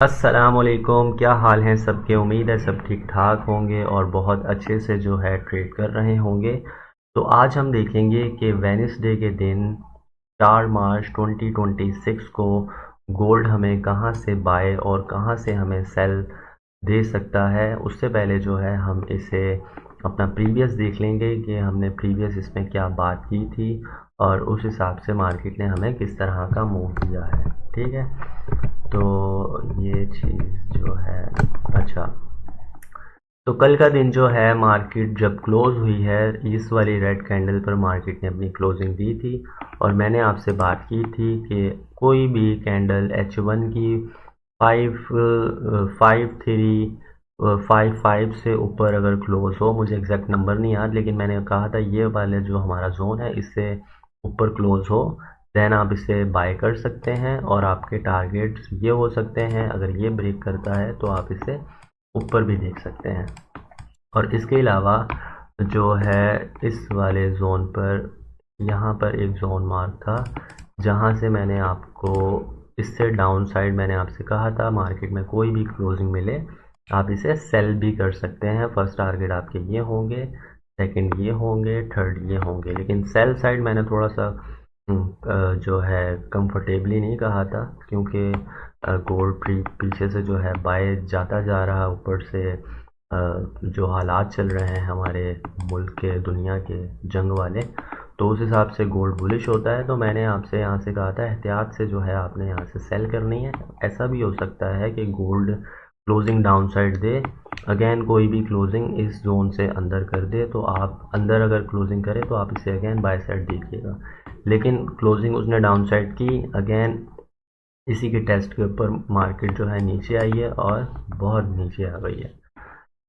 अस्सलामुअलैकुम, क्या हाल हैं सबके। उम्मीद है सब ठीक ठाक होंगे और बहुत अच्छे से जो है ट्रेड कर रहे होंगे। तो आज हम देखेंगे कि वेडनेसडे के दिन 4 मार्च 2026 को गोल्ड हमें कहां से बाय और कहां से हमें सेल दे सकता है। उससे पहले जो है हम इसे अपना प्रीवियस देख लेंगे कि हमने प्रीवियस इसमें क्या बात की थी और उस हिसाब से मार्केट ने हमें किस तरह का मूव दिया है। ठीक है, तो ये चीज़ जो है, अच्छा, तो कल का दिन जो है मार्केट जब क्लोज हुई है, इस वाली रेड कैंडल पर मार्केट ने अपनी क्लोजिंग दी थी और मैंने आपसे बात की थी कि कोई भी कैंडल H1 की 55355 से ऊपर अगर क्लोज हो, मुझे एग्जैक्ट नंबर नहीं याद, लेकिन मैंने कहा था ये वाले जो हमारा जोन है इससे ऊपर क्लोज हो देन आप इसे बाय कर सकते हैं और आपके टारगेट्स ये हो सकते हैं। अगर ये ब्रेक करता है तो आप इसे ऊपर भी देख सकते हैं। और इसके अलावा जो है इस वाले ज़ोन पर, यहाँ पर एक ज़ोन मार्क था जहाँ से मैंने आपको इससे डाउन साइड मैंने आपसे कहा था मार्केट में कोई भी क्लोजिंग मिले आप इसे सेल भी कर सकते हैं। फर्स्ट टारगेट आपके ये होंगे, सेकंड ये होंगे, थर्ड ये होंगे, लेकिन सेल साइड मैंने थोड़ा सा जो है कंफर्टेबली नहीं कहा था क्योंकि गोल्ड पीछे से जो है बाय जाता जा रहा, ऊपर से जो हालात चल रहे हैं हमारे मुल्क के, दुनिया के, जंग वाले, तो उस हिसाब से गोल्ड बुलिश होता है। तो मैंने आपसे यहाँ से कहा था एहतियात से जो है आपने यहाँ से सेल करनी है। ऐसा भी हो सकता है कि गोल्ड क्लोजिंग डाउन साइड दे, अगेन कोई भी क्लोजिंग इस जोन से अंदर कर दे, तो आप अंदर अगर क्लोजिंग करें तो आप इसे अगेन बाय साइड देखिएगा। लेकिन क्लोजिंग उसने डाउन साइड की, अगेन इसी के टेस्ट के ऊपर मार्केट जो है नीचे आई है और बहुत नीचे आ गई है।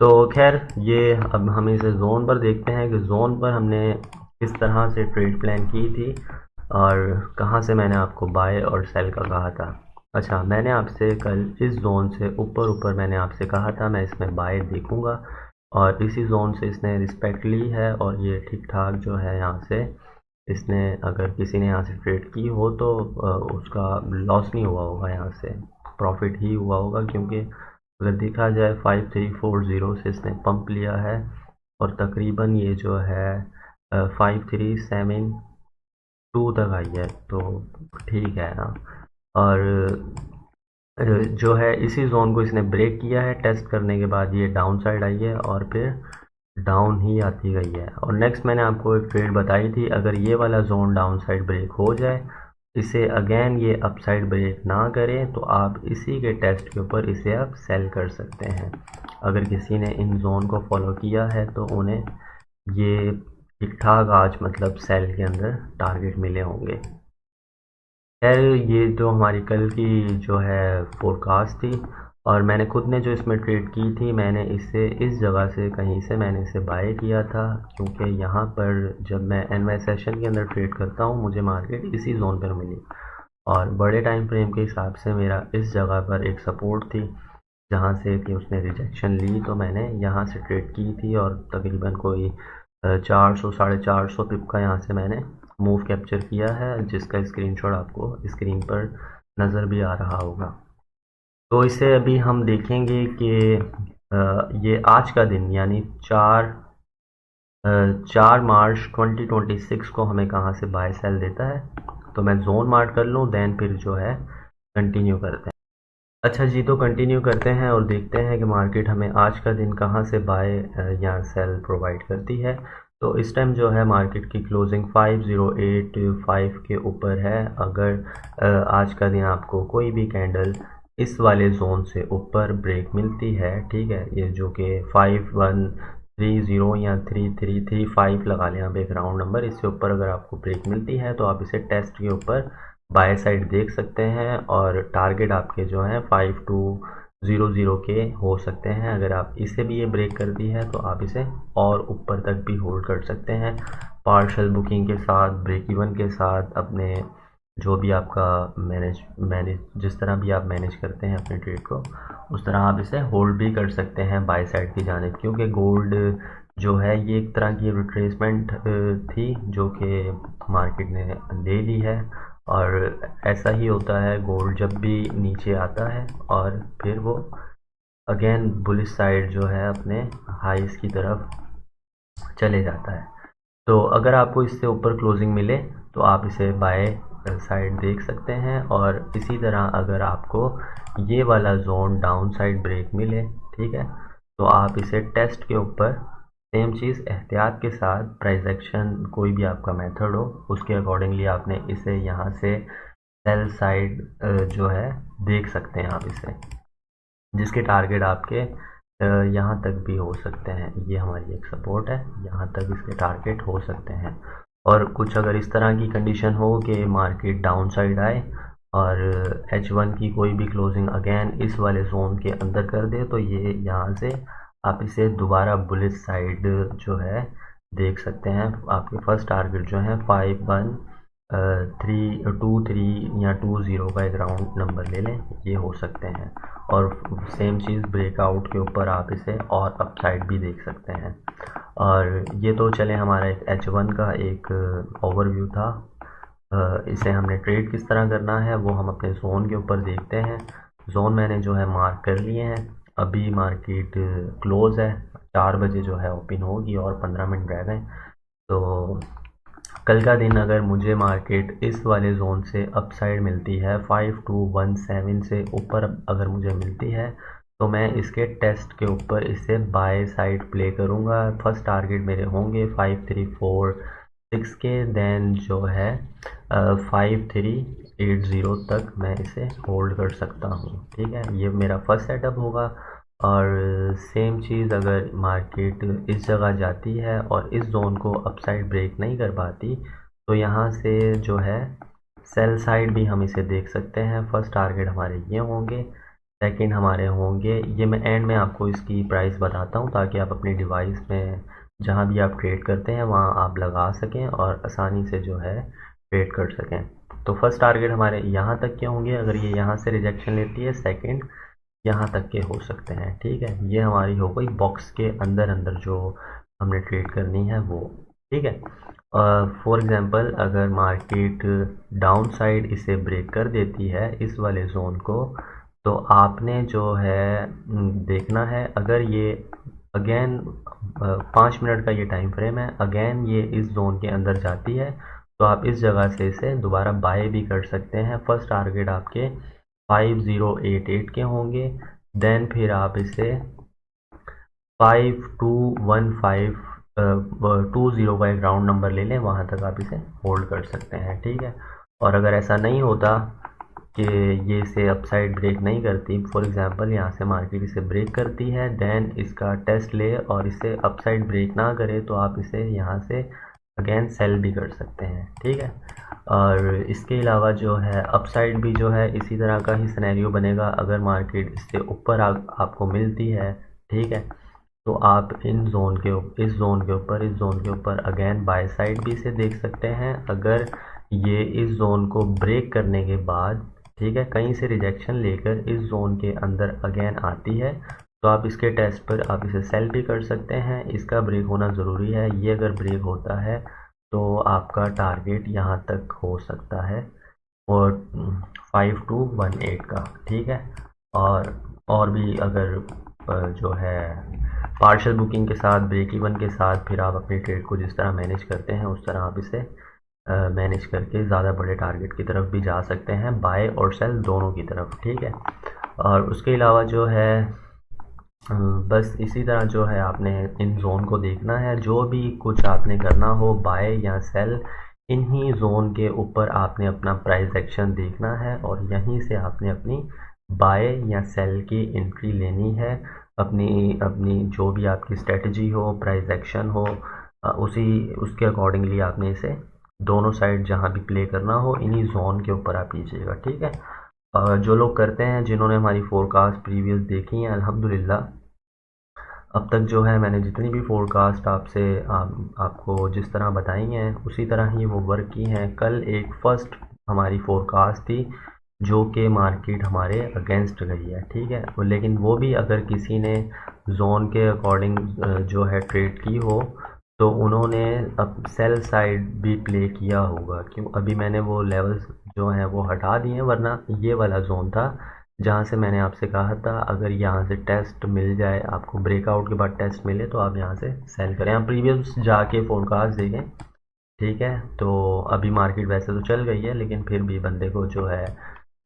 तो खैर ये अब हम इसे जोन पर देखते हैं कि जोन पर हमने किस तरह से ट्रेड प्लान की थी और कहाँ से मैंने आपको बाय और सेल का कहा था। अच्छा, मैंने आपसे कल इस जोन से ऊपर ऊपर मैंने आपसे कहा था मैं इसमें बाय देखूंगा और इसी जोन से इसने रिस्पेक्ट ली है और ये ठीक ठाक जो है यहाँ से इसने, अगर किसी ने यहाँ से ट्रेड की हो तो उसका लॉस नहीं हुआ होगा, यहाँ से प्रॉफिट ही हुआ होगा क्योंकि अगर देखा जाए 5340 से इसने पंप लिया है और तकरीबन ये जो है 5372 तक आई है, तो ठीक है ना। और जो है इसी जोन को इसने ब्रेक किया है, टेस्ट करने के बाद ये डाउन साइड आई है और फिर डाउन ही आती गई है। और नेक्स्ट मैंने आपको एक ट्रेड बताई थी, अगर ये वाला जोन डाउन साइड ब्रेक हो जाए, इसे अगेन ये अप साइड ब्रेक ना करें, तो आप इसी के टेस्ट के ऊपर इसे आप सेल कर सकते हैं। अगर किसी ने इन जोन को फॉलो किया है तो उन्हें ये ठीक ठाक आज मतलब सेल के अंदर टारगेट मिले होंगे। खैर ये जो हमारी कल की जो है फोरकास्ट थी और मैंने खुद ने जो इसमें ट्रेड की थी, मैंने इसे इस जगह से कहीं से मैंने इसे बाय किया था क्योंकि यहाँ पर जब मैं एनवाई सेशन के अंदर ट्रेड करता हूँ मुझे मार्केट इसी जोन पर मिली और बड़े टाइम फ्रेम के हिसाब से मेरा इस जगह पर एक सपोर्ट थी जहाँ से कि उसने रिजेक्शन ली, तो मैंने यहाँ से ट्रेड की थी और तकरीबन कोई 400 450 पिप का यहाँ से मैंने मूव कैप्चर किया है जिसका स्क्रीनशॉट आपको स्क्रीन पर नज़र भी आ रहा होगा। तो इसे अभी हम देखेंगे कि ये आज का दिन यानी 4 मार्च 2026 को हमें कहाँ से बाय सेल देता है। तो मैं जोन मार्क कर लूँ देन फिर जो है कंटिन्यू करते हैं। अच्छा जी, तो कंटिन्यू करते हैं और देखते हैं कि मार्केट हमें आज का दिन कहाँ से बाय या सेल प्रोवाइड करती है। तो इस टाइम जो है मार्केट की क्लोजिंग 5085 के ऊपर है। अगर आज का दिन आपको कोई भी कैंडल इस वाले जोन से ऊपर ब्रेक मिलती है, ठीक है, ये जो कि 5130 या 3335 लगा लें आप एक राउंड नंबर, इससे ऊपर अगर आपको ब्रेक मिलती है तो आप इसे टेस्ट के ऊपर बाय साइड देख सकते हैं और टारगेट आपके जो हैं 5200 के हो सकते हैं। अगर आप इसे भी ये ब्रेक करती है तो आप इसे और ऊपर तक भी होल्ड कर सकते हैं पार्शल बुकिंग के साथ, ब्रेक इवन के साथ, अपने जो भी आपका मैनेज मैनेज जिस तरह भी आप मैनेज करते हैं अपने ट्रेड को उस तरह आप इसे होल्ड भी कर सकते हैं बाय साइड की जानिब, क्योंकि गोल्ड जो है ये एक तरह की रिट्रेसमेंट थी जो कि मार्केट ने ले ली है और ऐसा ही होता है गोल्ड जब भी नीचे आता है और फिर वो अगेन बुलिश साइड जो है अपने हाईस की तरफ चले जाता है। तो अगर आपको इससे ऊपर क्लोजिंग मिले तो आप इसे बाय साइड देख सकते हैं, और इसी तरह अगर आपको ये वाला जोन डाउन साइड ब्रेक मिले, ठीक है, तो आप इसे टेस्ट के ऊपर सेम चीज़ एहतियात के साथ प्राइस एक्शन कोई भी आपका मेथड हो उसके अकॉर्डिंगली आपने इसे यहाँ से सेल साइड जो है देख सकते हैं आप इसे, जिसके टारगेट आपके यहाँ तक भी हो सकते हैं। ये हमारी एक सपोर्ट है, यहाँ तक इसके टारगेट हो सकते हैं। और कुछ अगर इस तरह की कंडीशन हो कि मार्केट डाउन साइड आए और H1 की कोई भी क्लोजिंग अगेन इस वाले जोन के अंदर कर दे, तो ये यहाँ से आप इसे दोबारा बुलिश साइड जो है देख सकते हैं। आपके फर्स्ट टारगेट जो है 5123 या 20 का एक राउंड नंबर ले लें, ये हो सकते हैं। और सेम चीज़ ब्रेकआउट के ऊपर आप इसे और अपसाइड भी देख सकते हैं। और ये तो चले हमारा एक H1 का एक ओवरव्यू था। इसे हमने ट्रेड किस तरह करना है वो हम अपने जोन के ऊपर देखते हैं। जोन मैंने जो है मार्क कर लिए हैं। अभी मार्केट क्लोज़ है, 4 बजे जो है ओपन होगी और 15 मिनट रह गए। तो कल का दिन अगर मुझे मार्केट इस वाले जोन से अपसाइड मिलती है 5217 से ऊपर अगर मुझे मिलती है, तो मैं इसके टेस्ट के ऊपर इसे बाय साइड प्ले करूँगा। फर्स्ट टारगेट मेरे होंगे 5346 के, देन जो है 5380 तक मैं इसे होल्ड कर सकता हूँ, ठीक है। ये मेरा फर्स्ट सेटअप होगा। और सेम चीज़ अगर मार्केट इस जगह जाती है और इस जोन को अपसाइड ब्रेक नहीं कर पाती, तो यहाँ से जो है सेल साइड भी हम इसे देख सकते हैं। फर्स्ट टारगेट हमारे ये होंगे, सेकंड हमारे होंगे, ये मैं एंड में आपको इसकी प्राइस बताता हूँ ताकि आप अपनी डिवाइस में जहाँ भी आप ट्रेड करते हैं वहाँ आप लगा सकें और आसानी से जो है ट्रेड कर सकें। तो फर्स्ट टारगेट हमारे यहाँ तक के होंगे, अगर ये यहाँ से रिजेक्शन लेती है सेकंड यहाँ तक के हो सकते हैं, ठीक है। ये हमारी हो गई बॉक्स के अंदर अंदर जो हमने ट्रेड करनी है वो, ठीक है। फॉर एग्जांपल अगर मार्केट डाउन साइड इसे ब्रेक कर देती है इस वाले जोन को, तो आपने जो है देखना है, अगर ये अगेन 5 मिनट का ये टाइम फ्रेम है, अगेन ये इस जोन के अंदर जाती है, तो आप इस जगह से इसे दोबारा बाय भी कर सकते हैं। फर्स्ट टारगेट आपके 5088 के होंगे, देन फिर आप इसे 521520 का एक राउंड नंबर ले लें, वहाँ तक आप इसे होल्ड कर सकते हैं, ठीक है। और अगर ऐसा नहीं होता कि ये इसे अपसाइड ब्रेक नहीं करती, फॉर एग्जांपल यहाँ से मार्केट इसे ब्रेक करती है, देन इसका टेस्ट ले और इसे अपसाइड ब्रेक ना करे, तो आप इसे यहाँ से अगेन सेल भी कर सकते हैं, ठीक है। और इसके अलावा जो है अपसाइड भी जो है इसी तरह का ही सिनेरियो बनेगा। अगर मार्केट इससे ऊपर आपको मिलती है, ठीक है, तो आप इन जोन के इस जोन के ऊपर इस जोन के ऊपर अगेन बाय साइड भी इसे देख सकते हैं। अगर ये इस जोन को ब्रेक करने के बाद, ठीक है, कहीं से रिजेक्शन लेकर इस जोन के अंदर अगेन आती है, तो आप इसके टेस्ट पर आप इसे सेल भी कर सकते हैं। इसका ब्रेक होना ज़रूरी है, ये अगर ब्रेक होता है तो आपका टारगेट यहाँ तक हो सकता है और 5218 का, ठीक है। और भी अगर जो है पार्शियल बुकिंग के साथ ब्रेक इवन के साथ फिर आप अपने ट्रेड को जिस तरह मैनेज करते हैं उस तरह आप इसे मैनेज करके ज़्यादा बड़े टारगेट की तरफ भी जा सकते हैं, बाय और सेल दोनों की तरफ, ठीक है। और उसके अलावा जो है बस इसी तरह जो है आपने इन जोन को देखना है। जो भी कुछ आपने करना हो बाय या सेल, इन्हीं जोन के ऊपर आपने अपना प्राइस एक्शन देखना है और यहीं से आपने अपनी बाय या सेल की एंट्री लेनी है। अपनी अपनी जो भी आपकी स्ट्रेटजी हो, प्राइस एक्शन हो, उसके अकॉर्डिंगली आपने इसे दोनों साइड जहाँ भी प्ले करना हो इन्हीं जोन के ऊपर आप कीजिएगा, ठीक है। जो लोग करते हैं, जिन्होंने हमारी फोरकास्ट प्रीवियस देखी हैं, अल्हम्दुलिल्लाह अब तक जो है मैंने जितनी भी फोरकास्ट आपसे आपको जिस तरह बताई हैं उसी तरह ही वो वर्क की हैं। कल एक फर्स्ट हमारी फोरकास्ट थी जो कि मार्केट हमारे अगेंस्ट गई है, ठीक है। लेकिन वो भी अगर किसी ने जोन के अकॉर्डिंग जो है ट्रेड की हो तो उन्होंने अब सेल साइड भी प्ले किया होगा, क्यों अभी मैंने वो लेवल्स जो हैं वो हटा दिए, वरना ये वाला जोन था जहाँ से मैंने आपसे कहा था अगर यहाँ से टेस्ट मिल जाए आपको, ब्रेकआउट के बाद टेस्ट मिले तो आप यहाँ से सेल करें। आप प्रीवियस जाके फोरकास्ट देखें, ठीक है। तो अभी मार्केट वैसे तो चल गई है, लेकिन फिर भी बंदे को जो है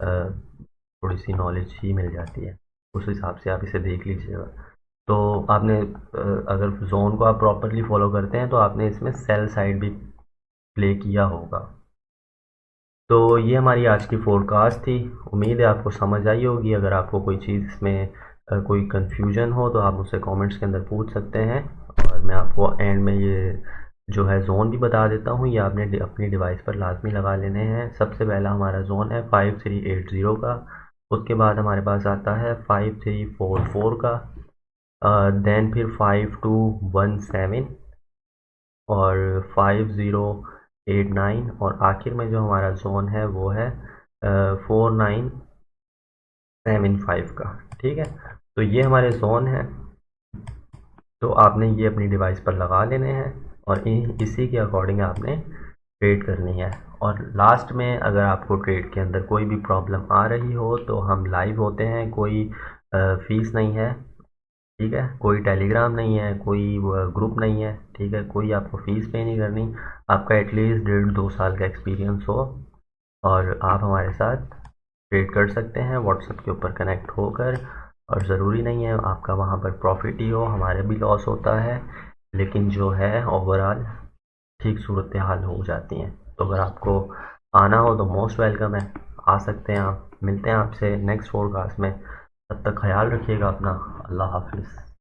थोड़ी सी नॉलेज ही मिल जाती है, उस हिसाब से आप इसे देख लीजिएगा। तो आपने अगर जोन को आप प्रॉपरली फॉलो करते हैं तो आपने इसमें सेल साइड भी प्ले किया होगा। तो ये हमारी आज की फोरकास्ट थी। उम्मीद है आपको समझ आई होगी। अगर आपको कोई चीज़ इसमें कोई कन्फ्यूजन हो तो आप मुझसे कमेंट्स के अंदर पूछ सकते हैं, और मैं आपको एंड में ये जो है ज़ोन भी बता देता हूँ। ये आपने अपनी डिवाइस पर लाजमी लगा लेने हैं। सबसे पहला हमारा ज़ोन है 5380 का, उसके बाद हमारे पास आता है 5344 का, देन फिर 5217 और 5089, और आखिर में जो हमारा जोन है वो है 4975 का। ठीक है, तो ये हमारे जोन है। तो आपने ये अपनी डिवाइस पर लगा लेने हैं और इसी के अकॉर्डिंग आपने ट्रेड करनी है। और लास्ट में अगर आपको ट्रेड के अंदर कोई भी प्रॉब्लम आ रही हो तो हम लाइव होते हैं, कोई फीस नहीं है, ठीक है, कोई टेलीग्राम नहीं है, कोई ग्रुप नहीं है, ठीक है, कोई आपको फ़ीस पे नहीं करनी। आपका एटलीस्ट 1.5-2 साल का एक्सपीरियंस हो और आप हमारे साथ ट्रेड कर सकते हैं व्हाट्सएप के ऊपर कनेक्ट होकर। और ज़रूरी नहीं है आपका वहाँ पर प्रॉफिट ही हो, हमारे भी लॉस होता है, लेकिन जो है ओवरऑल ठीक सूरत हाल हो जाती हैं। तो अगर आपको आना हो तो मोस्ट वेलकम है, आ सकते हैं आप। मिलते हैं आपसे नेक्स्ट फोरकास्ट में, तब तक ख्याल रखिएगा अपना। अल्लाह हाफिज़।